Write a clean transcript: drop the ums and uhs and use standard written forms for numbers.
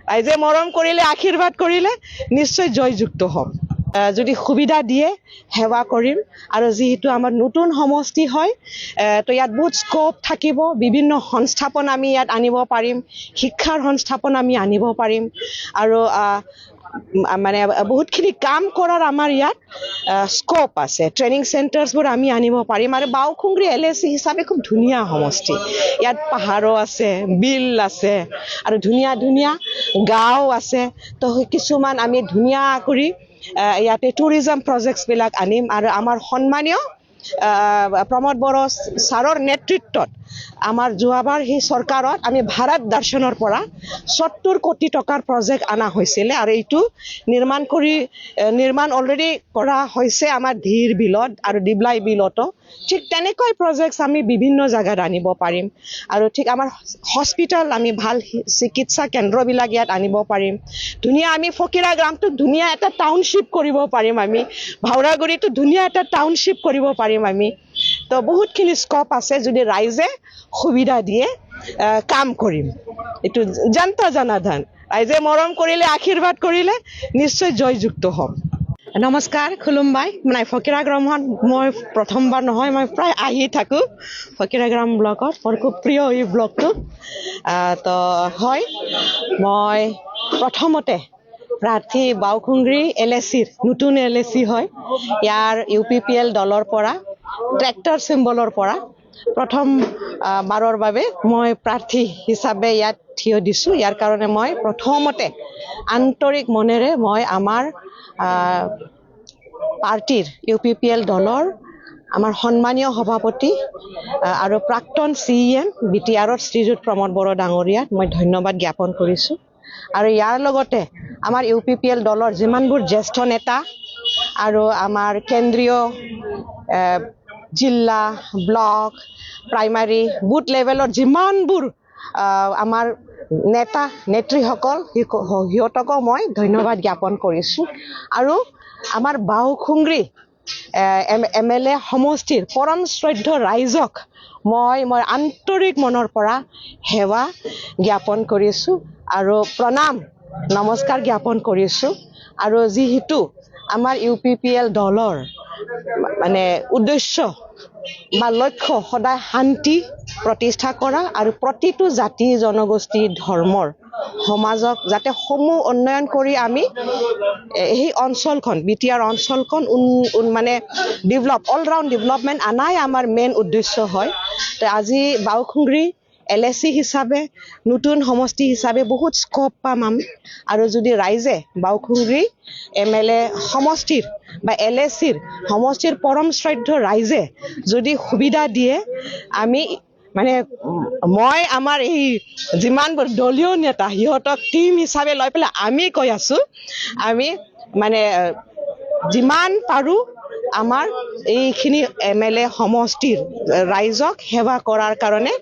ৰাইজে মৰম কৰিলে আশীৰ্বাদ কৰিলে নিশ্চয় জয়যুক্ত হ'ম যদি সুবিধা দিয়ে সেৱা কৰিম আৰু যেহেতু আমাৰ নতুন সমষ্টি হয় তো ইয়াত বহুত স্কোপ থাকিব বিভিন্ন সংস্থাপন আমি ইয়াত আনিব পাৰিম শিক্ষাৰ সংস্থাপন আমি আনিব পাৰিম আৰু মানে বহুতখিনি কাম কৰাৰ আমাৰ ইয়াত স্কোপ আছে ট্ৰেইনিং চেণ্টাৰ্ছবোৰ আমি আনিব পাৰিম আৰু বাওখুংগ্ৰী LAC হিচাপে খুব ধুনীয়া সমষ্টি ইয়াত পাহাৰো আছে বিল আছে আৰু ধুনীয়া ধুনীয়া গাঁও আছে তো কিছুমান আমি ধুনীয়া কৰি ইয়াতে টুৰিজম প্ৰজেক্টছবিলাক আনিম আৰু আমাৰ সন্মানীয় প্ৰমোদ বড়ো ছাৰৰ নেতৃত্বত আমাৰ যোৱাবাৰ সেই চৰকাৰত আমি ভাৰত দৰ্শনৰ পৰা ৭০ কোটি টকাৰ প্ৰজেক্ট আনা হৈছিলে আৰু এইটো নিৰ্মাণ অলৰেডি কৰা হৈছে আমাৰ ধীৰ বিলত আৰু ডিবলাই বিলতো ঠিক তেনেকৈ প্ৰজেক্টছ আমি বিভিন্ন জাগাত আনিব পাৰিম আৰু ঠিক আমাৰ হস্পিটেল আমি ভাল চিকিৎসা কেন্দ্ৰবিলাক ইয়াত আনিব পাৰিম ধুনীয়া আমি ফকিৰা গ্ৰামটোক ধুনীয়া এটা টাউনশ্বিপ কৰিব পাৰিম আমি ভাওৰাগুৰিটো ধুনীয়া এটা টাউনশ্বিপ কৰিব পাৰিম আমি তো বহুতখিনি স্কোপ আছে যদি ৰাইজে সুবিধা দিয়ে কাম কৰিম এইটো জনতা জনাৰ্দন ৰাইজে মৰম কৰিলে আশীৰ্বাদ কৰিলে নিশ্চয় জয়যুক্ত হ'ম নমস্কাৰ খুলুমবাই মানে ফকিৰা গ্ৰামত মই প্ৰথমবাৰ নহয় মই প্ৰায় আহি থাকোঁ ফকিৰা গ্ৰাম ব্লকত মোৰ খুব প্ৰিয় এই ব্লকটো তো হয় মই প্ৰথমতে প্ৰাৰ্থী বাওখুংগ্ৰী LACৰ নতুন LAC হয় ইয়াৰ UPPL দলৰ পৰা ট্ৰেক্টৰ চিম্বলৰ পৰা প্ৰথম বাৰৰ বাবে মই প্ৰাৰ্থী হিচাপে ইয়াত থিয় দিছোঁ ইয়াৰ কাৰণে মই প্ৰথমতে আন্তৰিক মনেৰে মই আমাৰ পাৰ্টিৰ UPPL দলৰ আমাৰ সন্মানীয় সভাপতি আৰু প্ৰাক্তন CEM BTRৰ শ্ৰীযুত প্ৰমোদ বড়ো ডাঙৰীয়াক মই ধন্যবাদ জ্ঞাপন কৰিছোঁ আৰু ইয়াৰ লগতে আমাৰ UPPL দলৰ যিমানবোৰ জ্যেষ্ঠ নেতা আৰু আমাৰ কেন্দ্ৰীয় জিলা ব্লক প্ৰাইমাৰী বুথ লেভেলৰ যিমানবোৰ আমাৰ নেতা নেত্ৰীসকল সিহঁতকো মই ধন্যবাদ জ্ঞাপন কৰিছোঁ আৰু আমাৰ বাওখুংগ্ৰী MLA সমষ্টিৰ পৰম শ্ৰদ্ধ ৰাইজক মই আন্তৰিক মনৰ পৰা সেৱা জ্ঞাপন কৰিছোঁ আৰু প্ৰণাম নমস্কাৰ জ্ঞাপন কৰিছোঁ আৰু যিহেতু আমাৰ UPPL দলৰ মানে উদ্দেশ্য বা লক্ষ্য সদায় শান্তি প্ৰতিষ্ঠা কৰা আৰু প্ৰতিটো জাতি জনগোষ্ঠী ধৰ্মৰ সমাজক যাতে সমূহ উন্নয়ন কৰি আমি এই অঞ্চলখন BTR অঞ্চলখন মানে অল ৰাউণ্ড ডেভেলপমেণ্ট আনাই আমাৰ মেইন উদ্দেশ্য হয় তো আজি বাওখুংগ্ৰী LAC হিচাপে নতুন সমষ্টি হিচাপে বহুত স্কোপ পাম আমি আৰু যদি ৰাইজে বাওখুংগ্ৰী MLA সমষ্টিৰ বা LACৰ সমষ্টিৰ পৰম শ্ৰদ্ধ ৰাইজে যদি সুবিধা দিয়ে আমি মানে মই আমাৰ এই যিমানবোৰ দলীয় নেতা সিহঁতক টিম হিচাপে লৈ পেলাই আমি কৈ আছোঁ আমি মানে যিমান পাৰোঁ আমাৰ এইখিনি MLA সমষ্টিৰ ৰাইজক সেৱা কৰাৰ কাৰণে